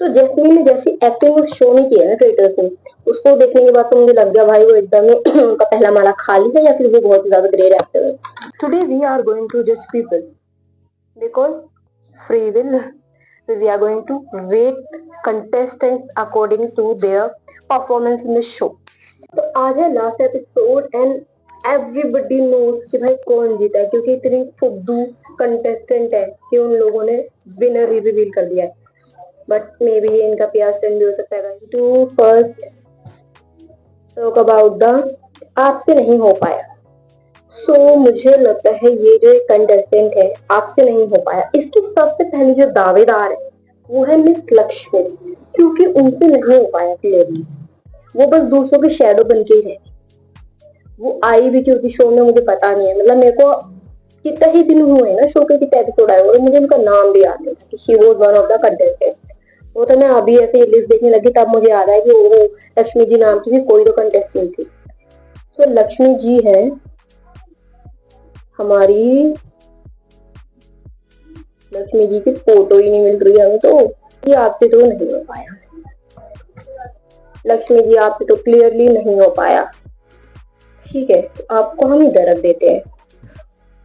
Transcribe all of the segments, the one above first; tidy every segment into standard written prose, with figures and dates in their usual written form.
तो जैस्मीन ने जैसी एक्टिंग उस शो में की है ना ट्रेलर से, उसको देखने के बाद तो मुझे लग गया भाई वो एकदम ही उनका पहला माला खाली है या फिर वो बहुत ज्यादा ग्रेट एक्टर है। Today we are going to जज people because free will, we are going to rate contestants according to their performance in the show. तो आज है last episode and everybody knows कि भाई कौन जीता है, क्योंकि इतनी फुद्दू कंटेस्टेंट है कि उन लोगों ने विनर ही रिवील कर दिया है। बट मे बी इनका प्यार स्टैंड भी हो सकता है। To first talk about the आपसे नहीं हो पाया। तो मुझे लगता है ये जो एक कंटेस्टेंट है आपसे नहीं हो पाया, इसकी सबसे पहली जो दावेदार है वो है मिस लक्ष्मी, क्योंकि उनसे नहीं हो पाया क्लियरली। वो बस दूसरों के शैडो बन के है। वो आई भी क्योंकि शो में मुझे पता नहीं है, मतलब मेरे को कितना ही दिन हुए ना शो के कितने एपिसोड आए और मुझे उनका नाम भी याद है कि she was one of the contestant. वो तो मैं अभी ऐसे लिस्ट देखने लगी तब मुझे याद आया कि वो लक्ष्मी जी नाम की भी कोई तो कंटेस्टेंट थी। तो लक्ष्मी जी है हमारी, लक्ष्मी जी की फोटो ही नहीं मिल रही है हमें, तो ये आपसे तो नहीं हो पाया। लक्ष्मी जी आपसे तो क्लियरली नहीं हो पाया, ठीक है, तो आपको हम ही दर्द देते हैं।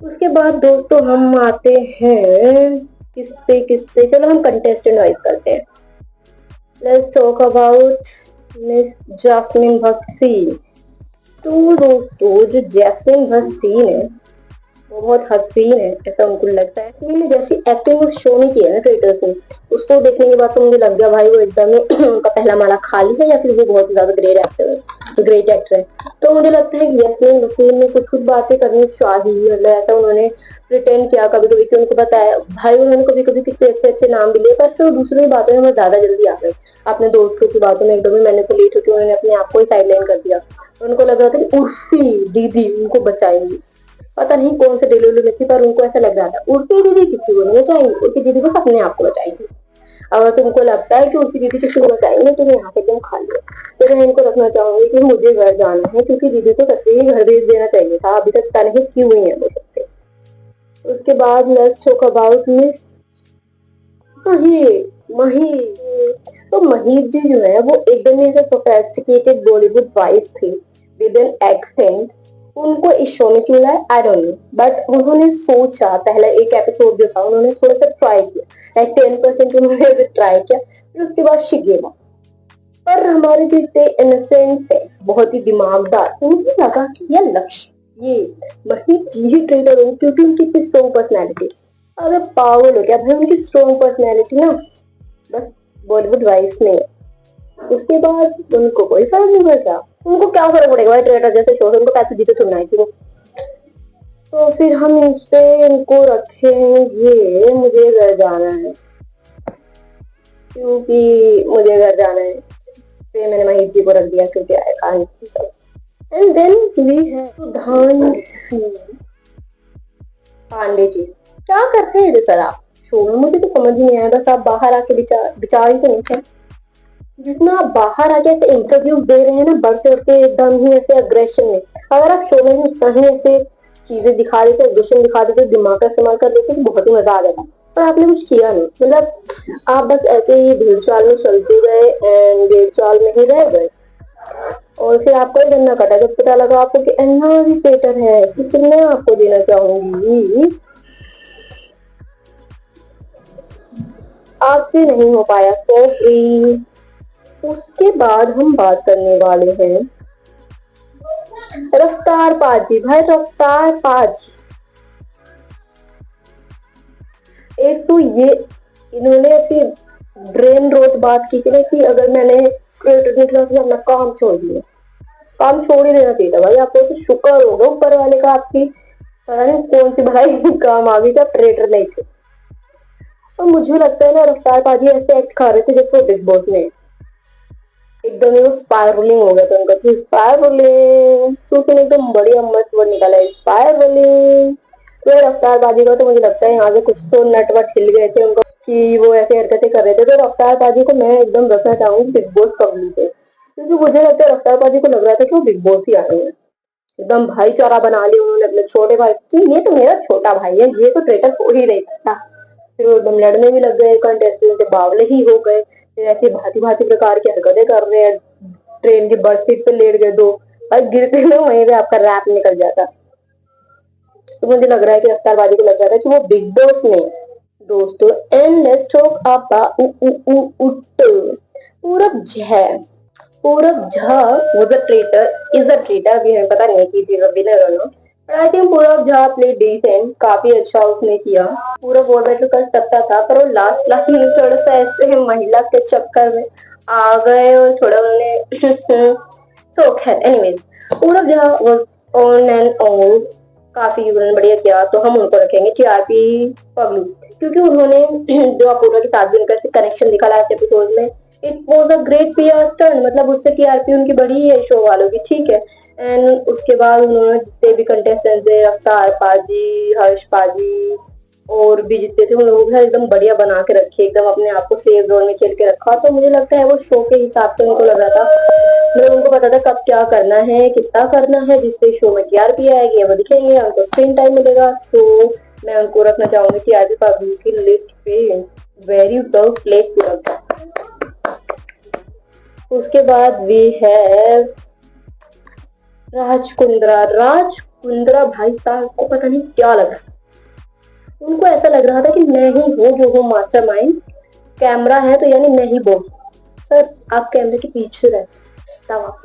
उसके बाद दोस्तों हम आते हैं किस पे चलो हम कंटेस्टेंट वाइज करते हैं। Let's talk about miss jasmine Bhasin. तो दोस्तों जो जैस्मीन भसीन है वो बहुत हसीन है ऐसा उनको लगता है। मैंने जैसी एक्टिंग उस शो में की है ना ट्रेलर से, उसको देखने के बाद तो मुझे लग गया भाई वो एकदम ही उनका पहला माला खाली है या फिर वो बहुत ज्यादा ग्रेट एक्टर है। तो मुझे लगता है कि जैस्मीन भसीन ने कुछ बातें करनी चाहिए, मतलब ऐसा उन्होंने प्रिटेंड किया कभी कभी कि उनको बताया भाई, उन्होंने कभी कभी कितने अच्छे अच्छे नाम भी लिए, पर फिर दूसरों की बातों में ज्यादा जल्दी आ गए। अपने दोस्तों की बातों में एकदम ही मैनिपुलेट होकर उन्होंने अपने आप को ही साइडलाइन कर दिया। उनको लग रहा था कि उर्फी दीदी उनको बचाएंगी, पता नहीं कौन से डेली में थी, पर उनको ऐसा लग रहा था उर्फी दीदी किसी को नहीं बचाएंगी, उर्फी दीदी को अपने आप को बचाएंगी। अगर तुमको लगता है कि उर्फी दीदी किसी को बचाएंगे तो यहाँ पे तुम खा लो। तो मैं इनको रखना चाहूंगी कि मुझे घर जाना है, क्योंकि दीदी को सच्चे ही घर भेज देना चाहिए था, अभी तक पता नहीं क्यों हुई है वो सबसे। उसके बाद लेट्स टॉक अबाउट मिस मही। तो महीप जी जो है वो एकदम ही सोफिस्टिकेटेड बॉलीवुड वाइफ थी विद एन एक्सेंट। उनको इस शो में क्यों लाया आई डोंट नो, बट उन्होंने सोचा पहले एक एपिसोड जो था उन्होंने थोड़ा सा ट्राई किया, लाइक 10% उन्होंने ट्राई किया, फिर उसके बाद शी गिव अप। पर हमारे जो इतने इनोसेंट है बहुत ही दिमागदार, उनको लगा कि ये लक्ष्य ये महीप जी ही ट्रेडर हो, क्योंकि उनकी इतनी स्ट्रॉन्ग पर्सनैलिटी। अगर पागल हो गया भाई, उनकी स्ट्रॉन्ग पर्सनैलिटी ना बस बॉलीवुड वाइफ में। उसके बाद उनको कोई फर्क नहीं पड़ता, उनको क्या फर्क पड़ेगा भाई ट्रेडर जैसे शो, उनको पैसे जीते चुनना है वो। तो फिर हम इस पे इनको रखेंगे मुझे घर जाना है, क्योंकि मुझे घर जाना है। फिर मैंने महीप जी को रख दिया क्योंकि एंड देन वी है सुधान पांडे जी। क्या करते हैं सर आप शो में, मुझे तो समझ नहीं आया। बस आप बाहर आके विचार ही तो नहीं थे, जितना आप बाहर आके ऐसे इंटरव्यू दे रहे हैं ना बढ़ चढ़ के एकदम ही ऐसे अग्रेशन में, अगर आप शो में भी उतना ही ऐसे चीजें दिखा देते, एग्रेशन दिखा देते, दिमाग का इस्तेमाल कर देते तो बहुत ही मजा आ जाता। पर आपने कुछ किया नहीं, मतलब आप बस ऐसे ही भीड़ चाल में चलते गए एंड भीड़ चाल में ही रह गए। और फिर आपको ही गन्ना कटा जब पता लगा आपको कि अन्ना भी पेटर है, तो फिर मैं आपको देना चाहूंगी आपसे नहीं हो पाया। तो उसके बाद हम बात करने वाले हैं रफ्तार पाजी। भाई रफ्तार पाजी, एक तो ये इन्होंने ऐसी ड्रेन रोड बात की ना कि अगर मैंने क्रिएटर निकला तो अपना काम छोड़ दिया, काम छोड़ ही देना चाहिए था भाई आपको। तो शुक्र होगा ऊपर वाले का, आपकी पता नहीं कौन सी भाई काम आ गई कि आप ट्रेडर नहीं थे। और मुझे लगता है ना रफ्तार पाजी ऐसे एक्ट खा रहे थे जैसे बिग बॉस में एकदम वो स्पायरलिंग हो गया था उनका, तो स्पायरलिंग सूचना एकदम बढ़िया मस्त वर्ड निकाला है स्पायरलिंग। तो रफ्तार बाजी का तो मुझे लगता है यहाँ से कुछ तो नटवट हिल गए थे उनको कि वो ऐसे हरकतें कर रहे थे। तो रफ्तार बाजी को मैं एकदम रखना चाहूंगी बिग बॉस पब्लिक से, क्योंकि मुझे लगता है रफ्तार बाजी को लग रहा था कि वो बिग बॉस ही आ रहे हैं। एकदम भाईचारा बना लिया उन्होंने अपने छोटे भाई की, ये तो मेरा छोटा भाई है, ये तो ट्रेटर हो ही नहीं सकता। फिर वो एकदम लड़ने भी लग गए, कंटेस्टेंट से बावले ही हो गए। ऐसे भांति भांति प्रकार की हरकतें कर रहे हैं। ट्रेन की बर्थ सीट पे लेट गए दो और गिरते ना वहीं पे आपका रैप निकल जाता। तो मुझे लग रहा है कि अफ्तारबाजी को लग रहा था कि वो बिग बॉस में दोस्तों। एंड लेट्स टॉक अबाउट पूरब झा। पूरब Jha was a traitor is a traitor भी हमें पता नहीं कि विनर और नो, बट आई थिंक पूरब झा प्ले डिसेंट, काफी अच्छा उसने किया। पूरा वॉर बैटल कर सकता था पर वो लास्ट लास्ट में थोड़ा सा ऐसे महिला के चक्कर में आ गए और थोड़ा उन्होंने सो खैर एनीवेज पूरब Jha was on and on, काफी उन्होंने बढ़िया किया। तो हम उनको रखेंगे टीआरपी पगलू, क्योंकि उन्होंने जो अपूर्वा के साथ भी उनका कनेक्शन दिखा लास्ट एपिसोड में, it was a great PR stunt, मतलब उससे टीआरपी उनकी बढ़ी है शो वालों की, ठीक है। एंड उसके बाद उन्होंने जितने भी कंटेस्टेंट थे, अफ्तार पाजी, हर्ष पाजी और भी जितने थे, उन लोगों ने एकदम बढ़िया बना के रखे, एकदम अपने आप को सेफ जोन में खेल के रखा। तो मुझे लगता है वो शो के हिसाब से उनको लग रहा था, मतलब उनको पता था कब क्या करना है, कितना करना है, जिससे शो में टीआरपी आएगी, वो दिखेंगे, उनको स्क्रीन टाइम मिलेगा। तो मैं उनको रखना चाहूंगी टीआरपी पब्लिक की लिस्ट पे, वेरी वेल प्लेड पूरा। उसके बाद भी है राज कुंद्रा। राज कुंद्रा भाई साहब को पता नहीं क्या लग रहा था, उनको ऐसा लग रहा था कि मैं ही हूँ जो हूँ मास्टरमाइंड, कैमरा है तो यानी मैं ही बोल। सर आप कैमरे के पीछे रहते, आप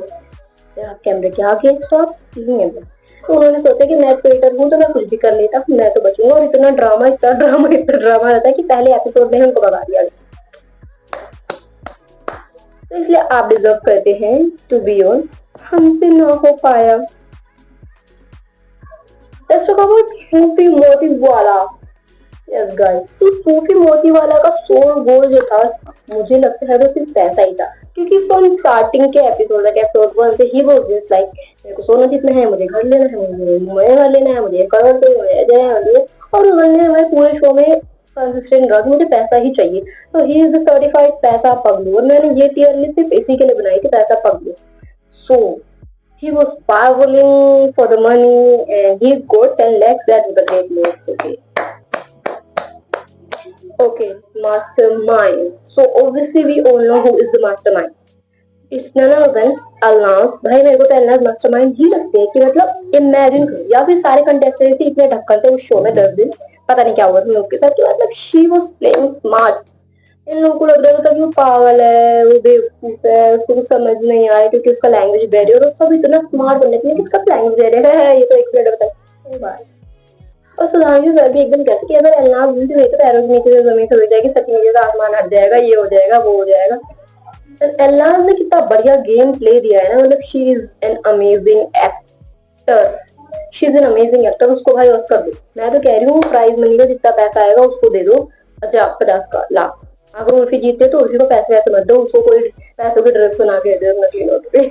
कैमरे के आगे स्टॉप नहीं है। तो उन्होंने सोचा कि मैं क्रिएटर हूँ तो मैं कुछ भी कर लेता, मैं तो बचूंगा। और इतना ड्रामा इतना ड्रामा इतना ड्रामा रहता है कि पहले एपिसोड में उनको भगा दिया। तो इसलिए आप डिजर्व करते हैं टू बी ऑन, हमसे ना हो पाया। Let's talk about सूफी मोती वाला। यस गाइस, तो सूफी मोती वाला का सोल गोल जो था, मुझे लगता है वो सिर्फ पैसा ही था, क्योंकि फ्रॉम स्टार्टिंग के एपिसोड तक, एपिसोड 1 से ही वो जस्ट लाइक मेरे को सोना जीतना है, मुझे घर लेना है, मुझे मुंबई घर लेना है, मुझे करोड़ पे मुझे, और उन्होंने हमारे पूरे शो में कंसिस्टेंट रहा, मुझे पैसा ही चाहिए। तो ही इज सर्टिफाइड पैसा पगलू, और मैंने ये टियर लिस्ट सिर्फ इसी के लिए बनाई थी, पैसा पगलू। सो he was spiraling for the money and he got 10 lakhs. That was a great news. Okay. Okay, mastermind. So obviously we all know who is the mastermind. It's none other than अल्लाह। भाई मेरे को तो अल्लाह mastermind ही लगते हैं, कि मतलब imagine करो, या फिर सारे कंटेस्टेंट इतने ढक्कन थे उस शो में 10 दिन, पता नहीं क्या हुआ था लोग के साथ, कि मतलब शी वाज प्लेइंग स्मार्ट। इन लोगों को लग रहा था कि वो पागल है, वो बेवकूफ है, उसको कुछ समझ नहीं आया क्योंकि उसका लैंग्वेज बैरियर, और सब इतना स्मार्ट बनने के लिए किसका लैंग्वेज बैरियर है, ये तो एक मिनट बताए। और सुधांशु सर भी एकदम कहते कि अगर अल्लाह तो मेरे तो पैरों के नीचे से जमीन खिल जाएगी, सच में से आसमान हट जाएगा, ये हो जाएगा, वो हो जाएगा। अल्लाह ने कितना बढ़िया गेम प्ले दिया है ना, मतलब she is an amazing actor, she is an amazing actor. उसको भाई ऑस्कर दो, मैं तो कह रही हूँ प्राइज मनी का जितना पैसा आएगा उसको दे दो, 50 लाख। अगर उर्फी जीतते तो उर्फी को पैसे वैसे मत दो, उसको कोई पैसों की ड्रेस बना के दे नकली नोट पे।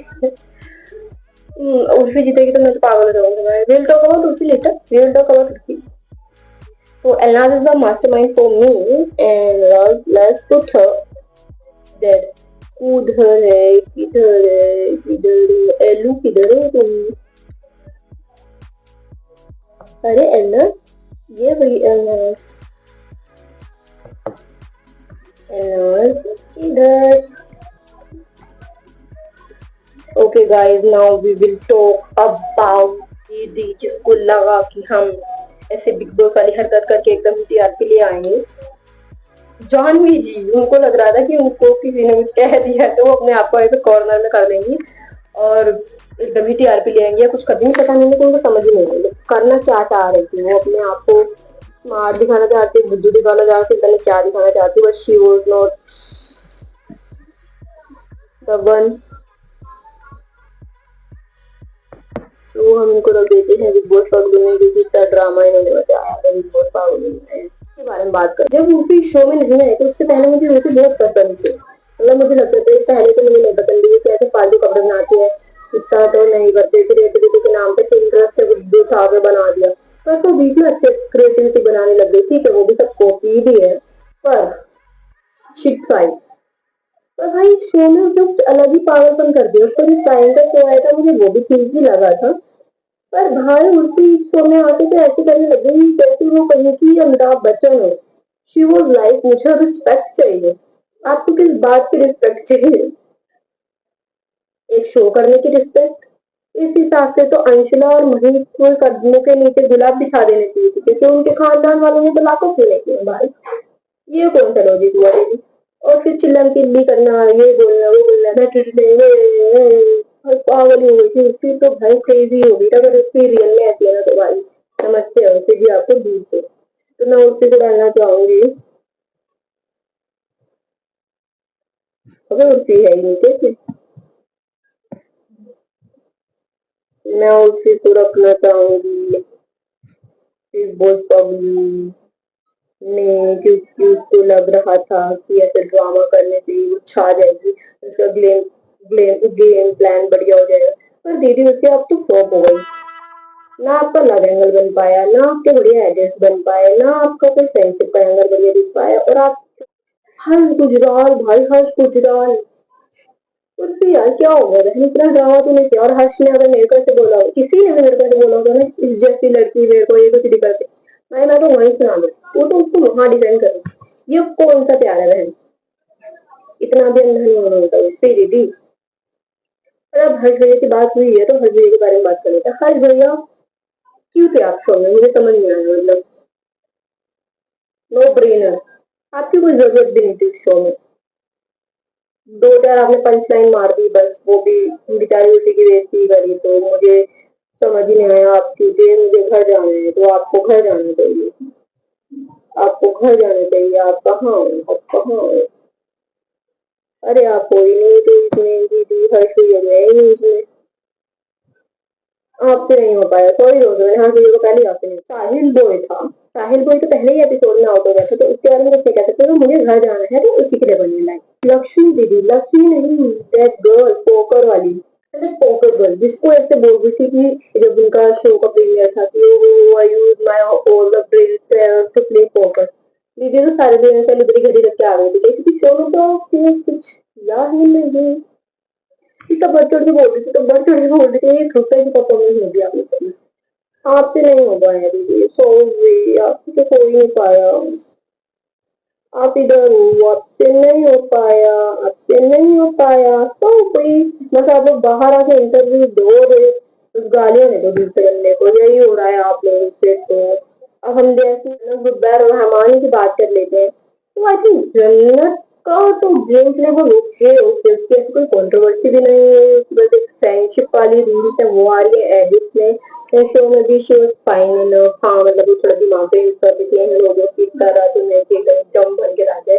उर्फी जीतेगी तो मैं तो पागल हो जाऊंगा। we'll talk about Urfi later, we'll talk about Urfi. So Elnaz is the mastermind for me, and let's put her there. उधर है, किधर है, किधर है, एलू किधर है तुम? अरे एलनस, ये वही एलनस, एलनस इधर। Okay guys, now we will talk about दीदी, जिसको लगा कि हम ऐसे बिग बॉस वाली हरकत करके एकदम टीआरपी ले आएंगे। जानवी जी, उनको लग रहा था कि उनको किसी ने कुछ कह दिया तो वो अपने आप को ऐसे कॉर्नर में कर देंगी और एकदम ही टीआरपी ले आएंगे, या कुछ कर देंगे, पता नहीं, लेकिन उनको समझ ही नहीं आई करना क्या चाह रही थी। वो अपने आप को स्मार्ट दिखाना चाहती, बुद्धू दिखाना चाहती, पता नहीं क्या दिखाना चाहती, but she was not the one. तो हम इनको रख देते हैं बिग बॉस पागल में, क्योंकि इतना ड्रामा इन्होंने बताया है बिग बॉस पागल में। के बारे में बात कर, जब रूपी शो में नहीं आए तो उससे पहले मुझे रूपी बहुत पसंद थी, मतलब मुझे लगता था पहले तो मुझे नहीं पसंद थी, कैसे फालतू कपड़े बनाती है, इतना तो नहीं करते, क्रिएटिविटी के नाम पे इंटरेस्ट से उठा के बना दिया। पर तो बीच में अच्छे क्रिएटिविटी बनाने लग गई, ठीक है वो भी सब कॉपी भी है, पर शिट फाइट। पर भाई शो में जो अलग ही पागलपन कर दिया, उसको जो टाइम का शो आया था मुझे वो भी ठीक ही लगा था, पर भाई उल्टी शो में आके तो ऐसे करने लगी जैसे वो कहीं की अमिताभ बच्चन हो। शी वाज लाइक मुझे रिस्पेक्ट चाहिए, आपको किस बात की रिस्पेक्ट चाहिए? एक शो करने की रिस्पेक्ट। इस हिसाब से तो अंशुला और महीप को कदमों के नीचे गुलाब बिछा देने चाहिए थे, क्योंकि उनके खानदान वालों ने तो लाखों फूले किए भाई। ये कौन सा लॉजिक हुआ दीदी? और फिर चिल्लम चिल्ली करना, ये बोलना वो बोलना, मैं और पागल ही हो गई थी। फिर तो भाई क्रेजी हो गई, अगर उसकी रियल में ऐसी है ना तो भाई समझते हो फिर भी आपको दूर से। तो मैं उससे तो डालना चाहूंगी। अगर उसकी है ही नहीं कैसे, मैं उससे तो रखना चाहूंगी। फिर बहुत पगली ने, क्योंकि उसको लग रहा था कि ऐसे ड्रामा करने से ही वो छा जाएगी, उसका गेम गेम गेम प्लान बढ़िया हो जाएगा। पर दीदी उसके अब तो फ्लॉप हो गई। ना आपका लव एंगल बन पाया, ना आपके बढ़िया एड्रेस बन पाए, ना आपका कोई फ्रेंडशिप का एंगल बढ़िया दिख पाया, और आप हर्ष गुजराल भाई, हर्ष गुजराल। उससे यार क्या हो गया बहन, इतना ड्रामा तूने किया। और हर्ष ने अगर मेरे को ऐसे बोला हो, किसी ने भी मेरे को ऐसे बोला होगा ना, इस जैसी लड़की मेरे को ये कुछ भी करते, मैं तो वहीं सुना दूं। वो तो उसको वहां डिफेंड करूँ। ये कौन सा प्यार है बहन? इतना भी अंधा नहीं होना होता उससे दीदी। और अब हर्ष भैया की बात हुई है तो हर्ष भैया के बारे में बात कर लेते हैं। हर्ष भैया क्यों थे आप शो में, मुझे समझ नहीं आया। मतलब नो ब्रेनर, आपकी कोई जरूरत भी नहीं थी इस शो में। दो चार आपने पंच लाइन मार दी बस, वो भी बेचारी उसी की बेइज्जती करी, तो मुझे समझ ही नहीं आया। आप क्योंकि मुझे घर जाना है तो आपको घर जाना चाहिए, आपको घर जाना चाहिए। आप कहाँ हो, आप कहाँ हो? अरे आप कोई नहीं तो इसमें दीदी, हर्ष भैया गए ही नहीं इसमें। आपसे नहीं हो पाया, सॉरी दोस्तों, मैंने हाँ भैया को पहले ही आपसे नहीं। साहिल बॉय था, साहिल बॉय तो पहले ही एपिसोड में आउट हो गया था, तो उसके बारे में कुछ नहीं कह सकते। तो मुझे घर जाना है तो उसी के लिए बनी लाइन। लक्ष्मी दीदी, लक्ष्मी नहीं, दैट गर्ल पोकर वाली, मतलब पोकर गर्ल, जिसको ऐसे बोल रही थी कि जब उनका शो का प्रीमियर था कि I use my all the brain to play poker. दीदी तो सारे दिन ऐसे लिबरी घड़ी रख के आ गई थी, क्योंकि शो में तो कुछ याद ही नहीं। तब बढ़ चढ़ के बोल रही थी, तब बढ़ चढ़ के बोल रही थी, एक रुपए की परफॉर्मेंस हो गई आपने। आपसे नहीं हो पाया दीदी, सॉरी, आपसे तो हो ही नहीं पाया। आप इधर हो, आपसे नहीं हो पाया, आपसे नहीं हो पाया तो कोई, बस आप लोग बाहर आके इंटरव्यू दो दे, उस गालियां दे दो दूसरे बंदे को, यही हो रहा है आप लोगों से। तो अब हम जैसे जुबैर और रहमान की बात कर लेते हैं, तो आई थिंक जन्नत का तो गेम प्ले वो ओके ओके, उसकी ऐसी कोई कंट्रोवर्सी भी नहीं है। बस एक फ्रेंडशिप वाली रील्स है वो आ रही है एडिट में। शो में भी शी वाज फाइन, हाँ मतलब वो थोड़ा दिमाग पे यूज कर देती है लोगों की तरह, तो मैं कि एकदम जम भर के आ जाए।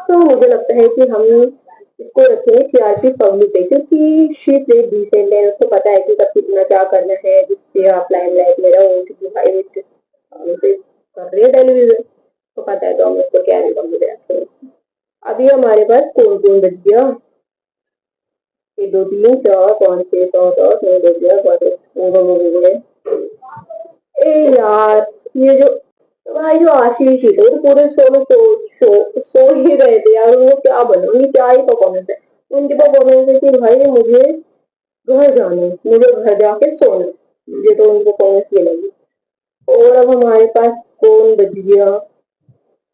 तो मुझे लगता है कि हम इसको रखेंगे टीआरपी पब्लिक पे, क्योंकि शी प्ले डिसेंट है, उसको पता है कि कब कितना क्या करना है जिससे आप लाइमलाइट में रहो, क्योंकि भाई उसे कर रही है टेलीविजन, तो पता है तो हम उसको क्या भी कम रखते हैं। अभी हमारे पास कौन कौन बच गया? एक दो तीन चार पाँच छह सात आठ नौ बज गया, हो गए। ए यार, ये जो भाई जो आशीष थी, तो पूरे शो में सो ही रहे थे यार। वो क्या बने, उनकी क्या ही परफॉर्मेंस है। उनकी परफॉर्मेंस है कि भाई मुझे घर जाना है, मुझे घर जाके सोना है। मुझे तो उनकी परफॉर्मेंस ये लगी। और अब हमारे पास कौन बच गया?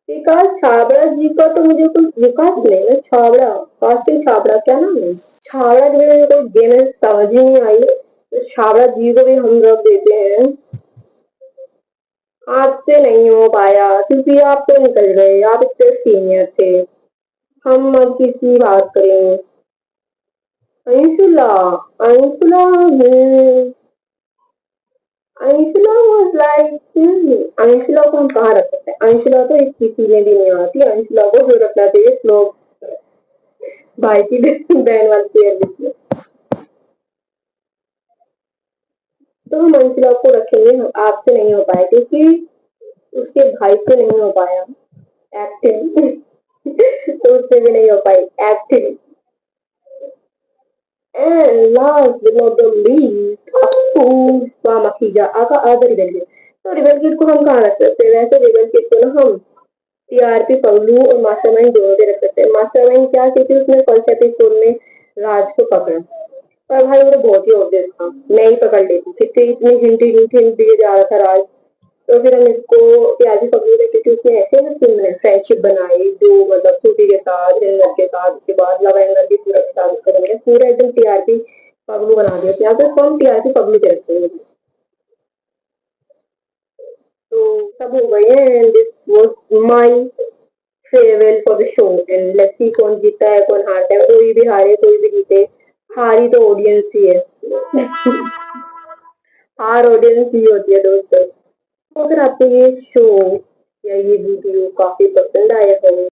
विकास छाबड़ा जी का तो मुझे कुछ, विकास नहीं है, छाबड़ा, कास्टिंग छाबड़ा, क्या नाम है? छाबड़ा जी में कोई गेम है समझ ही नहीं आई, तो छाबड़ा जी को भी हम रख देते हैं। आपसे नहीं हो पाया क्योंकि आप तो निकल गए, आप इतने सीनियर थे। हम अब किसकी बात करें? अंशुला, अंशुला, अंशुला वाज लाइक, अंशुला को हम कहाँ रख सकते हैं? अंशुला तो एक किसी में भी नहीं आती। अंशुला को जो रखना चाहिए श्लोक भाई की बहन वाली प्लेलिस्ट में। तो हम अंशुला को रखेंगे, आपसे नहीं हो पाया क्योंकि उसके भाई से नहीं हो पाया एक्टिंग। तो उससे भी नहीं हो पाई acting. And last but not the least, Afoofa Makhija aka आधा रिबन किट। तो रिबन किट को हम कहाँ रख सकते हैं? वैसे रिबन किट को ना हम टीआरपी पगलू और मास्टरमाइंड दोनों पे रख सकते हैं। मास्टरमाइंड क्या, क्योंकि उसने फर्स्ट एपिसोड में राज को पकड़ा, पर भाई वो तो बहुत ही ऑब्वियस था, मैं ही पकड़ लेती, कितनी इतनी हिंट हिंट हिंट दिए जा रहा था राज। तो फिर हम इसको प्याजी पकड़ी रहे क्योंकि उसने ऐसे ना फिर फ्रेंडशिप बनाई जो मतलब सूटी के साथ रेंगर के साथ उसके बाद लव एंगल भी पूरा के साथ उसका बन गया पूरा एकदम टीआरपी पगलू बना दिया यहाँ पे कौन टीआरपी पगलू के रखते हैं तो सब हो गए हैं this was my farewell for the show and let's see कौन जीता है कौन हारता है कोई भी हारे कोई भी जीते हारी तो ऑडियंस ही है हार ऑडियंस ही होती है दोस्तों तो अगर आपको ये शो या ये वीडियो काफी पसंद आया हो